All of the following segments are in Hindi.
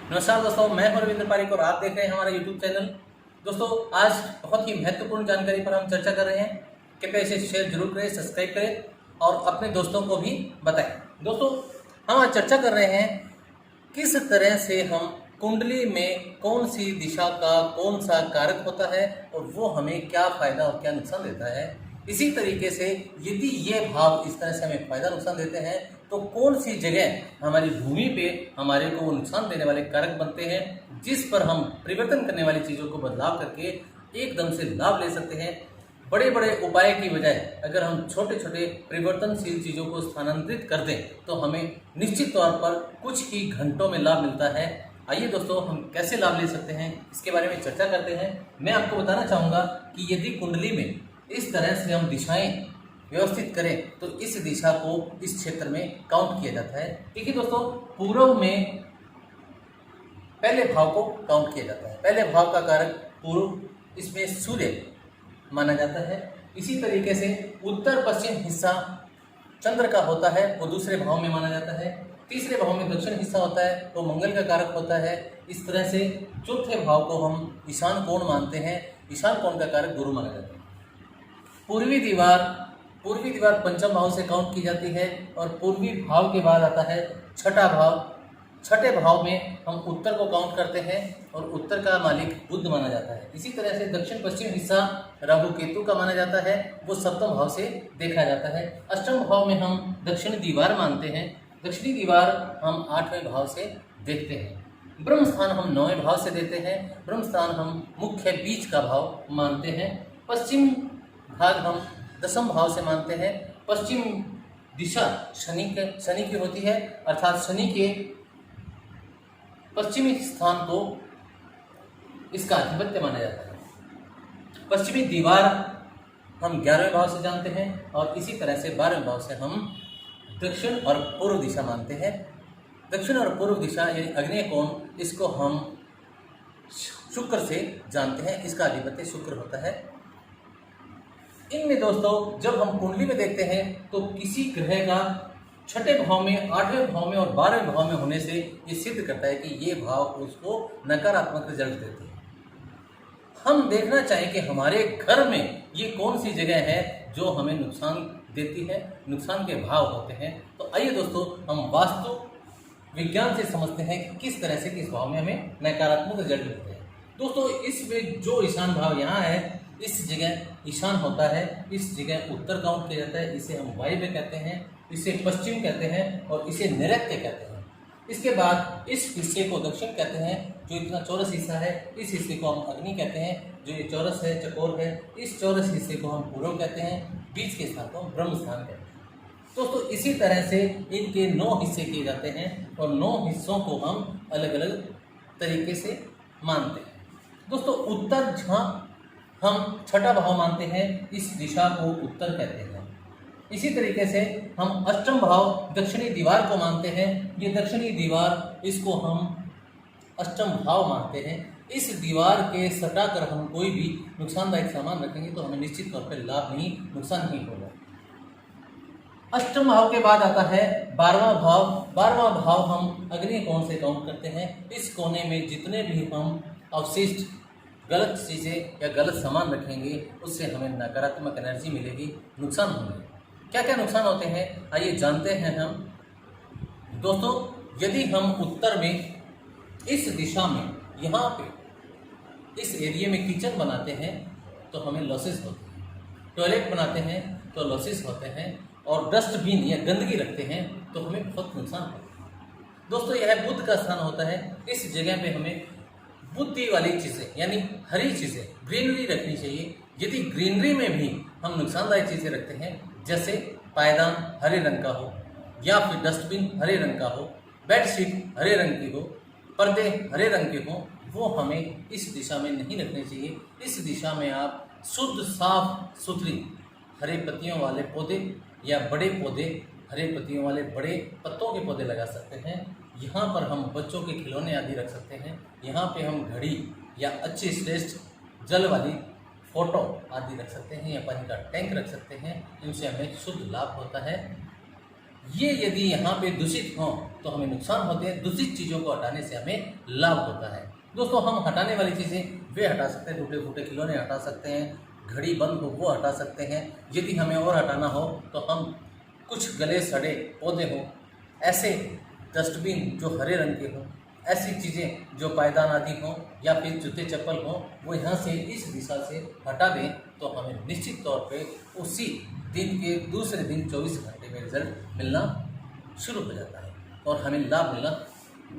नमस्कार दोस्तों, मैं हूं रविंद्र पारिक और आप देख रहे हैं हमारा यूट्यूब चैनल। दोस्तों, आज बहुत ही महत्वपूर्ण जानकारी पर हम चर्चा कर रहे हैं। कृपया इसे शेयर जरूर करें, सब्सक्राइब करें और अपने दोस्तों को भी बताएं। दोस्तों, हम आज चर्चा कर रहे हैं किस तरह से हम कुंडली में कौन सी दिशा का कौन सा कारक होता है और वो हमें क्या फायदा और क्या नुकसान देता है। इसी तरीके से यदि ये भाव इस तरह से हमें फायदा नुकसान देते हैं तो कौन सी जगह हमारी भूमि पे हमारे को वो नुकसान देने वाले कारक बनते हैं, जिस पर हम परिवर्तन करने वाली चीज़ों को बदलाव करके एकदम से लाभ ले सकते हैं। बड़े बड़े उपाय की बजाय अगर हम छोटे छोटे परिवर्तनशील चीज़ों को स्थानांतरित कर दें तो हमें निश्चित तौर पर कुछ ही घंटों में लाभ मिलता है। आइए दोस्तों, हम कैसे लाभ ले सकते हैं इसके बारे में चर्चा करते हैं। मैं आपको बताना चाहूँगा कि यदि कुंडली में इस तरह से हम दिशाएं व्यवस्थित करें तो इस दिशा को इस क्षेत्र में काउंट किया जाता है। देखिए दोस्तों, पूर्व में पहले भाव को काउंट किया जाता है। पहले भाव का कारक पूर्व, इसमें सूर्य माना जाता है। इसी तरीके से उत्तर पश्चिम हिस्सा चंद्र का होता है, वो दूसरे भाव में माना जाता है। तीसरे भाव में दक्षिण हिस्सा होता है, वो मंगल का कारक होता है। इस तरह से चौथे भाव को हम ईशान कोण मानते हैं। ईशान कोण का कारक गुरु माना जाता है। पूर्वी दीवार पंचम भाव से काउंट की जाती है और पूर्वी भाव के बाद आता है छठा भाव। छठे भाव में हम उत्तर को काउंट करते हैं और उत्तर का मालिक बुध माना जाता है। इसी तरह से दक्षिण पश्चिम हिस्सा राहु केतु का माना जाता है, वो सप्तम भाव से देखा जाता है। अष्टम भाव में हम दक्षिणी दीवार मानते हैं। दक्षिणी दीवार हम 8वें भाव से देखते हैं। ब्रह्म स्थान हम 9वें भाव से देते हैं। ब्रह्म स्थान हम मुख्य बीज का भाव मानते हैं। पश्चिम भाग हम 10वें भाव से मानते हैं। पश्चिम दिशा शनि की होती है, अर्थात शनि के पश्चिमी स्थान को इसका अधिपत्य माना जाता है। पश्चिमी दीवार हम 11वें भाव से जानते हैं और इसी तरह से 12वें भाव से हम दक्षिण और पूर्व दिशा मानते हैं। दक्षिण और पूर्व दिशा यानी अग्नेय कोण, इसको हम शुक्र से जानते हैं। इसका अधिपत्य शुक्र होता है। इनमें दोस्तों, जब हम कुंडली में देखते हैं तो किसी ग्रह का छठे भाव में, 8वें भाव में और 12वें भाव में होने से ये सिद्ध करता है कि ये भाव उसको नकारात्मक रिजल्ट देते हैं। हम देखना चाहें कि हमारे घर में ये कौन सी जगह है जो हमें नुकसान देती है, नुकसान के भाव होते हैं। तो आइए दोस्तों, हम वास्तु विज्ञान से समझते हैं कि किस तरह से किस भाव में हमें नकारात्मक रिजल्ट मिलते हैं। दोस्तों, इसमें जो ईशान भाव यहाँ है, इस जगह ईशान होता है, इस जगह उत्तर काउंट किया जाता है। इसे हम वायव्य कहते हैं, इसे पश्चिम कहते हैं और इसे नैऋत्य कहते हैं। इसके बाद इस हिस्से को दक्षिण कहते हैं, जो इतना चौरस हिस्सा है। इस हिस्से को हम अग्नि कहते हैं, जो ये चौरस है, चकोर है। इस चौरस हिस्से को हम पूर्व कहते हैं। बीच के स्थान को हम ब्रह्म स्थान कहते हैं। दोस्तों, इसी तरह से इनके 9 हिस्से किए जाते हैं और 9 हिस्सों को हम अलग अलग तरीके से मानते हैं। दोस्तों, उत्तर जहाँ हम छठा भाव मानते हैं, इस दिशा को उत्तर कहते हैं। इसी तरीके से हम अष्टम भाव दक्षिणी दीवार को मानते हैं। ये दक्षिणी दीवार, इसको हम अष्टम भाव मानते हैं। इस दीवार के सटाकर हम कोई भी नुकसानदायक सामान रखेंगे तो हमें निश्चित तौर पर लाभ नहीं, नुकसान नहीं होगा। अष्टम भाव के बाद आता है 12वां भाव। 12वां भाव हम अग्नि कोण से काउंट करते हैं। इस कोने में जितने भी हम अवशिष्ट गलत चीज़ें या गलत सामान रखेंगे उससे हमें नकारात्मक एनर्जी मिलेगी, नुकसान होंगे। क्या क्या नुकसान होते हैं आइए जानते हैं हम। दोस्तों, यदि हम उत्तर में इस दिशा में यहाँ पे इस एरिया में किचन बनाते हैं तो हमें लॉसेस होते हैं। टॉयलेट बनाते हैं तो लॉसेस होते हैं और डस्टबिन या गंदगी रखते हैं तो हमें बहुत नुकसान होता है। दोस्तों, यह बुध का स्थान होता है। इस जगह पे हमें बुद्धि वाली चीज़ें यानी हरी चीज़ें, ग्रीनरी रखनी चाहिए। यदि ग्रीनरी में भी हम नुकसानदायक चीज़ें रखते हैं, जैसे पायदान हरे रंग का हो या फिर डस्टबिन हरे रंग का हो, बेडशीट हरे रंग की हो, पर्दे हरे रंग के हों, वो हमें इस दिशा में नहीं रखने चाहिए। इस दिशा में आप शुद्ध साफ सुथरी हरे पत्तियों वाले पौधे या बड़े पौधे, हरे पत्तियों वाले बड़े पत्तों के पौधे लगा सकते हैं। यहाँ पर हम बच्चों के खिलौने आदि रख सकते हैं। यहाँ पे हम घड़ी या अच्छी श्रेष्ठ जल वाली फोटो आदि रख सकते हैं या पानी का टैंक रख सकते हैं। इनसे हमें शुद्ध लाभ होता है। ये यदि यहाँ पे दूषित हों तो हमें नुकसान होते हैं, दूषित चीज़ों को हटाने से हमें लाभ होता है। दोस्तों हम हटाने वाली चीज़ें वे हटा सकते हैं, टूटे फूटे खिलौने हटा सकते हैं, घड़ी बंद हो वो हटा सकते हैं। यदि हमें और हटाना हो तो हम कुछ गले सड़े पौधे हों, ऐसे डस्टबिन जो हरे रंग के हों, ऐसी चीज़ें जो पायदान आदि हों या फिर जूते चप्पल हों, वो यहाँ से इस दिशा से हटा दें तो हमें निश्चित तौर पे उसी दिन के दूसरे दिन 24 घंटे में रिजल्ट मिलना शुरू हो जाता है और हमें लाभ मिलना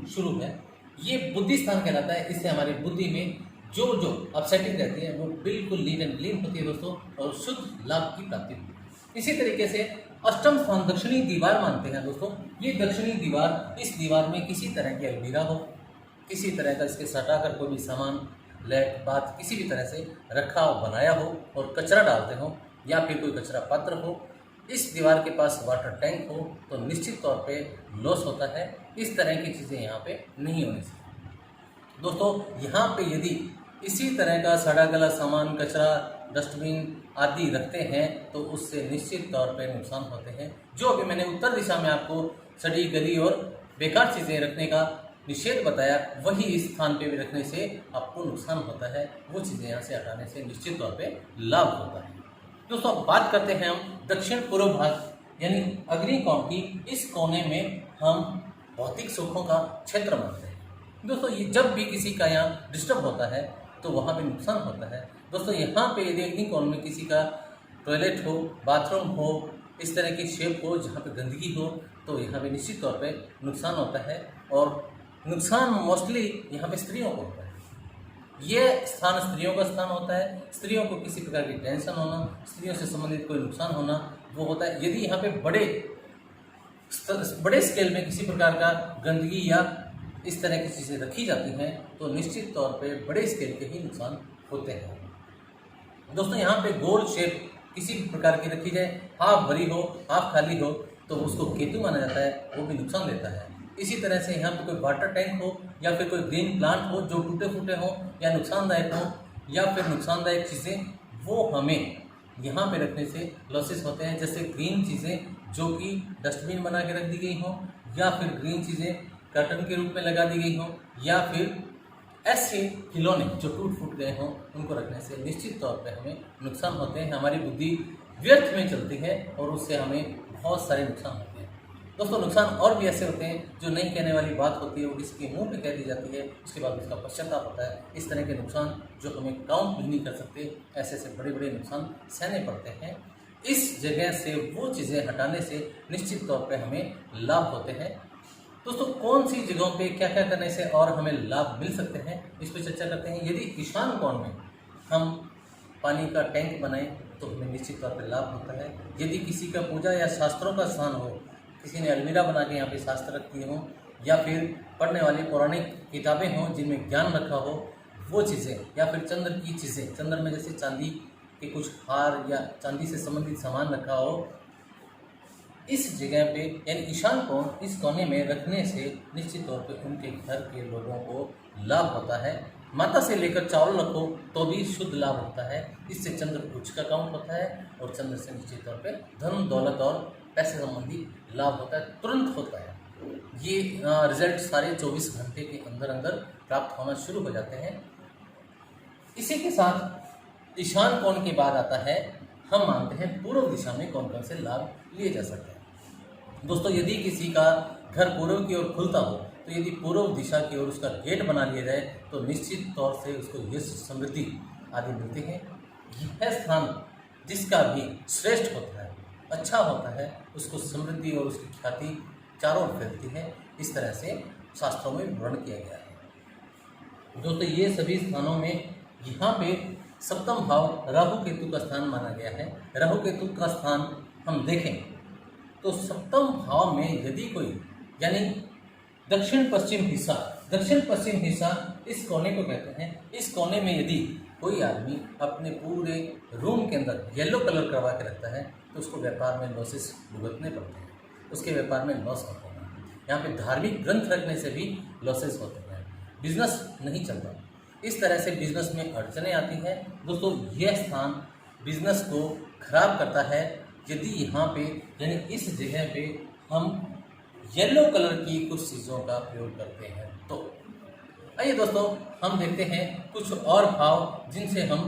शुरू है। ये बुद्धि स्थान कहलाता है। इससे हमारी बुद्धि में जो जो अपसेटिंग रहती है वो बिल्कुल लीन एंड क्लीन होती है दोस्तों, और शुद्ध लाभ की प्राप्ति होती है। इसी तरीके से अष्टम स्थान दक्षिणी दीवार मानते हैं दोस्तों। ये दक्षिणी दीवार, इस दीवार में किसी तरह की अलमीरा हो, किसी तरह का इसके सटाकर कोई भी सामान लैट बात किसी भी तरह से रखा हो, बनाया हो और कचरा डालते हो या फिर कोई कचरा पात्र हो, इस दीवार के पास वाटर टैंक हो तो निश्चित तौर पे लॉस होता है। इस तरह की चीज़ें यहाँ पे नहीं होनी चाहिए दोस्तों। यहाँ पे यदि इसी तरह का सड़ा गला सामान, कचरा, डस्टबिन आदि रखते हैं तो उससे निश्चित तौर पे नुकसान होते हैं। जो अभी मैंने उत्तर दिशा में आपको सड़ी गली और बेकार चीज़ें रखने का निषेध बताया, वही इस स्थान पे भी रखने से आपको नुकसान होता है। वो चीज़ें यहाँ से हटाने से निश्चित तौर पे लाभ होता है। दोस्तों अब बात करते हैं हम दक्षिण पूर्व भाग यानी अग्निकोण की। इस कोने में हम भौतिक सुखों का क्षेत्र मानते हैं दोस्तों। ये जब भी किसी का यहाँ डिस्टर्ब होता है तो वहाँ पे नुकसान होता है दोस्तों। यहाँ पे यदि अग्निकोण में किसी का टॉयलेट हो, बाथरूम हो, इस तरह की शेप हो जहाँ पे गंदगी हो तो यहाँ पे निश्चित तौर पे नुकसान होता है। और नुकसान मोस्टली यहाँ पे स्त्रियों को होता है। ये स्थान स्त्रियों का स्थान होता है। स्त्रियों को किसी प्रकार की टेंशन होना, स्त्रियों से संबंधित कोई नुकसान होना वो होता है। यदि यहाँ पे बड़े स्केल में किसी प्रकार का गंदगी या इस तरह की चीज़ें रखी जाती हैं तो निश्चित तौर पे बड़े स्केल के ही नुकसान होते हैं दोस्तों। यहाँ पे गोल शेप किसी भी प्रकार की रखी जाए, हाफ भरी हो हाफ खाली हो तो उसको केतु माना जाता है, वो भी नुकसान देता है। इसी तरह से यहाँ पे कोई वाटर टैंक हो या फिर कोई ग्रीन प्लांट हो जो टूटे फूटे हो या नुकसानदायक हो या फिर नुकसानदायक चीज़ें, वो हमें यहाँ पे रखने से लॉसेस होते हैं। जैसे ग्रीन चीज़ें जो कि डस्टबिन बना के रख दी गई हो या फिर ग्रीन चीज़ें कर्टन के रूप में लगा दी गई हो या फिर ऐसे खिलौने जो टूट फूट गए हों उनको रखने से निश्चित तौर पे हमें नुकसान होते हैं। हमारी बुद्धि व्यर्थ में चलती है और उससे हमें बहुत सारे नुकसान होते हैं दोस्तों। नुकसान और भी ऐसे होते हैं जो नहीं कहने वाली बात होती है, वो किसी के मुंह पे कह दी जाती है, उसके बाद उसका पश्चाताप होता है। इस तरह के नुकसान जो हमें काउंट भी नहीं कर सकते, ऐसे ऐसे बड़े बड़े नुकसान सहने पड़ते हैं। इस जगह से वो चीज़ें हटाने से निश्चित तौर पे हमें लाभ होते हैं दोस्तों। कौन सी जगहों पे क्या क्या करने से और हमें लाभ मिल सकते हैं इस पर चर्चा करते हैं। यदि ईशान कोण में हम पानी का टैंक बनाएं तो हमें निश्चित तौर पे लाभ होता है। यदि किसी का पूजा या शास्त्रों का स्थान हो, किसी ने अलमीरा बना के यहाँ पे शास्त्र रख दिए हों या फिर पढ़ने वाली पौराणिक किताबें हों जिनमें ज्ञान रखा हो, वो चीज़ें या फिर चंद्र की चीज़ें, चंद्र में जैसे चांदी के कुछ हार या चांदी से संबंधित सामान रखा हो, इस जगह पे यानी ईशान कोण इस कोने में रखने से निश्चित तौर पे उनके घर के लोगों को लाभ होता है। माता से लेकर चावल रखो तो भी शुद्ध लाभ होता है। इससे चंद्र उच्च का काउंट होता है और चंद्र से निश्चित तौर पे धन दौलत और पैसे संबंधी लाभ होता है, तुरंत होता है। ये रिजल्ट सारे 24 घंटे के अंदर अंदर प्राप्त होना शुरू हो जाते हैं। इसी के साथ ईशान कोण के बाद आता है, हम मानते हैं पूर्व दिशा में कौन कौन से लाभ लिए जा सकते हैं दोस्तों। यदि किसी का घर पूर्व की ओर खुलता हो तो यदि पूर्व दिशा की ओर उसका गेट बना लिया जाए तो निश्चित तौर से उसको यश, समृद्धि आदि मिलते हैं। यह स्थान जिसका भी श्रेष्ठ होता है, अच्छा होता है, उसको समृद्धि और उसकी ख्याति चारों ओर फैलती है। इस तरह से शास्त्रों में वर्णन किया गया है दोस्तों। ये सभी स्थानों में यहाँ पे सप्तम भाव राहु केतु का स्थान माना गया है। राहु केतु का स्थान हम देखें तो सप्तम भाव में यदि कोई यानी दक्षिण पश्चिम हिस्सा इस कोने को कहते हैं। इस कोने में यदि कोई आदमी अपने पूरे रूम के अंदर येलो कलर करवा के रखता है तो उसको व्यापार में लॉसेस भुगतने पड़ते हैं, उसके व्यापार में लॉस होते हैं। यहाँ पे धार्मिक ग्रंथ रखने से भी लॉसेस होते हैं, बिजनेस नहीं चलता। इस तरह से बिजनेस में अड़चने आती हैं दोस्तों। यह स्थान बिजनेस को खराब करता है। यदि यहाँ पे यानी इस जगह पे हम येलो कलर की कुछ चीज़ों का प्रयोग करते हैं। तो आइए दोस्तों, हम देखते हैं कुछ और भाव जिनसे हम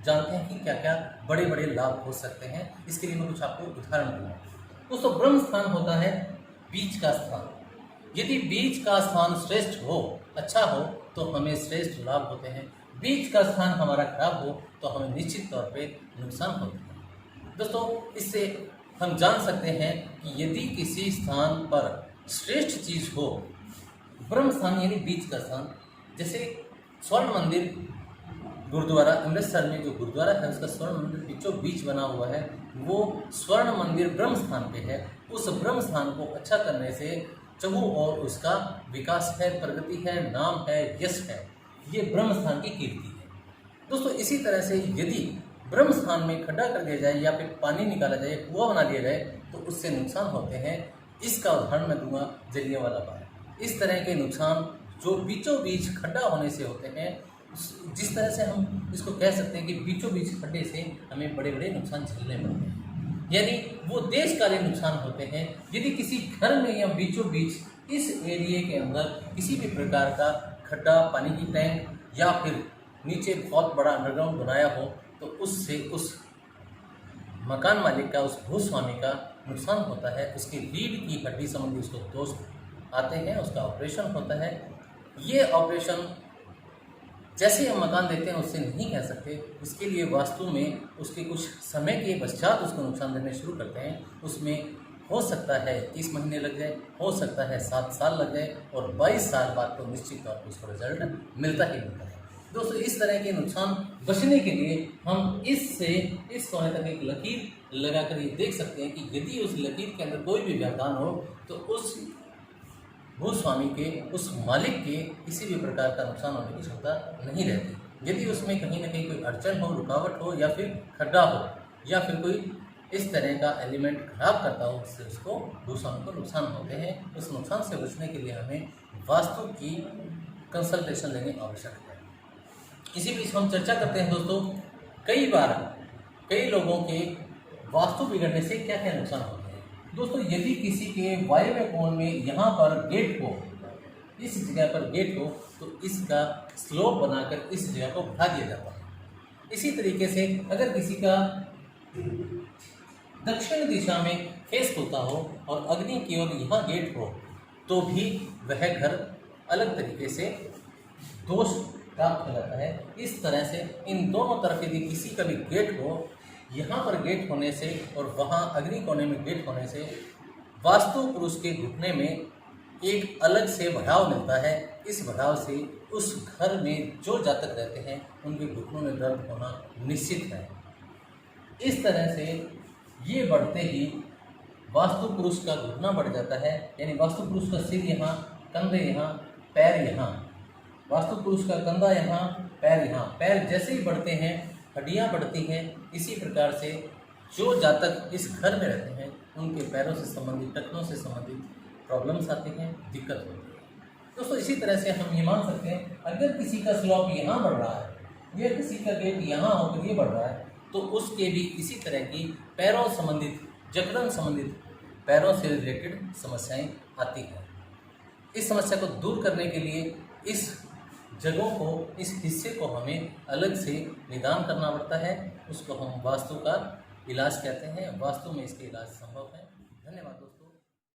जानते हैं कि क्या क्या बड़े बड़े लाभ हो सकते हैं। इसके लिए मैं कुछ आपको उदाहरण दूंगा। दोस्तों, ब्रह्म स्थान होता है बीज का स्थान। यदि बीज का स्थान श्रेष्ठ हो, अच्छा हो, तो हमें श्रेष्ठ लाभ होते हैं। बीज का स्थान हमारा खराब हो तो हमें निश्चित तौर पे नुकसान होते हैं। दोस्तों, इससे हम जान सकते हैं कि यदि किसी स्थान पर श्रेष्ठ चीज हो, ब्रह्म स्थान यानी बीज का स्थान, जैसे स्वर्ण मंदिर गुरुद्वारा अमृतसर में जो गुरुद्वारा है उसका स्वर्ण मंदिर बीचों बीच बना हुआ है, वो स्वर्ण मंदिर ब्रह्म स्थान पे है। उस ब्रह्म स्थान को अच्छा करने से चहु और उसका विकास है, प्रगति है, नाम है, यश है। ये ब्रह्म स्थान की कीर्ति है। दोस्तों, इसी तरह से यदि ब्रह्म स्थान में खड्डा कर दिया जाए या फिर पानी निकाला जाए, कुआं बना दिया जाए, तो उससे नुकसान होते हैं। इसका उदाहरण मैं दूंगा जलियांवाला बाग। इस तरह के नुकसान जो बीचों बीच खड्डा होने से होते हैं, जिस तरह से हम इसको कह सकते हैं कि बीचों बीच खड्डे से हमें बड़े बड़े नुकसान झेलने पड़ते हैं, यानी वो देशकालीन नुकसान होते हैं। यदि किसी घर में या बीचों बीच इस एरिया के अंदर किसी भी प्रकार का खड्डा, पानी की टैंक या फिर नीचे बहुत बड़ा अंडरग्राउंड बनाया हो, तो उससे उस मकान मालिक का, उस भूस्वामी का नुकसान होता है। उसकी रीढ़ की हड्डी संबंधी उसको दोष आते हैं, उसका ऑपरेशन होता है। ये ऑपरेशन जैसे हम मकान देखते हैं उससे नहीं कह सकते। इसके लिए वास्तु में उसके कुछ समय के पश्चात उसको नुकसान देने शुरू करते हैं। उसमें हो सकता है 30 महीने लग जाए, हो सकता है 7 साल लग जाए, और 22 साल बाद तो निश्चित तौर पर उसको रिजल्ट मिलता ही मिलता है। दोस्तों, इस तरह के नुकसान बचने के लिए हम इससे इस कोने तक एक लकीर लगाकर ये देख सकते हैं कि यदि उस लकीर के अंदर कोई भी व्यवधान हो तो उस भूस्वामी के, उस मालिक के किसी भी प्रकार का नुकसान होने की क्षमता नहीं रहती। यदि उसमें कहीं ना कहीं कोई अड़चन हो, रुकावट हो, या फिर खड्डा हो, या फिर कोई इस तरह का एलिमेंट खराब करता हो, उससे उसको भूस्वामी को नुकसान होते हैं। उस नुकसान से बचने के लिए हमें वास्तु की कंसल्टेशन लेनी आवश्यक है। इसी बीच हम चर्चा करते हैं दोस्तों, कई बार कई लोगों के वास्तु बिगड़ने से क्या क्या नुकसान होते हैं। दोस्तों, यदि किसी के वायव्य कोण में यहाँ पर गेट हो, इस जगह पर गेट हो, तो इसका स्लोप बनाकर इस जगह को बढ़ा दिया जाता है। इसी तरीके से अगर किसी का दक्षिण दिशा में फेस होता हो और अग्नि की ओर यहाँ गेट हो, तो भी वह घर अलग तरीके से दोष प्राप्त हो जाता है। इस तरह से इन दोनों तरफ यदि किसी का भी गेट हो, यहाँ पर गेट होने से और वहाँ अग्नि कोने में गेट होने से वास्तु पुरुष के घुटने में एक अलग से बढ़ाव मिलता है। इस बढ़ाव से उस घर में जो जातक रहते हैं उनके घुटनों में दर्द होना निश्चित है। इस तरह से ये बढ़ते ही वास्तु पुरुष का घुटना बढ़ जाता है, यानी वास्तु पुरुष का सिर यहाँ, कंधे यहाँ, पैर यहाँ, वास्तु पुरुष का कंधा यहाँ, पैर यहाँ। पैर जैसे ही बढ़ते हैं हड्डियाँ बढ़ती हैं। इसी प्रकार से जो जातक इस घर में रहते हैं उनके पैरों से संबंधित, टखनों से संबंधित प्रॉब्लम्स आती हैं, दिक्कत होती है। दोस्तों, इसी तरह से हम ये मान सकते हैं, अगर किसी का स्लॉप यहाँ बढ़ रहा है या किसी का गेट यहाँ होकर ये बढ़ रहा है, तो उसके भी इसी तरह की पैरों संबंधित, जकड़न संबंधित, पैरों से रिलेटेड समस्याएं आती हैं। इस समस्या को दूर करने के लिए इस जगहों को, इस हिस्से को हमें अलग से निदान करना पड़ता है। उसको हम वास्तु का इलाज कहते हैं। वास्तु में इसके इलाज संभव है। धन्यवाद दोस्तों।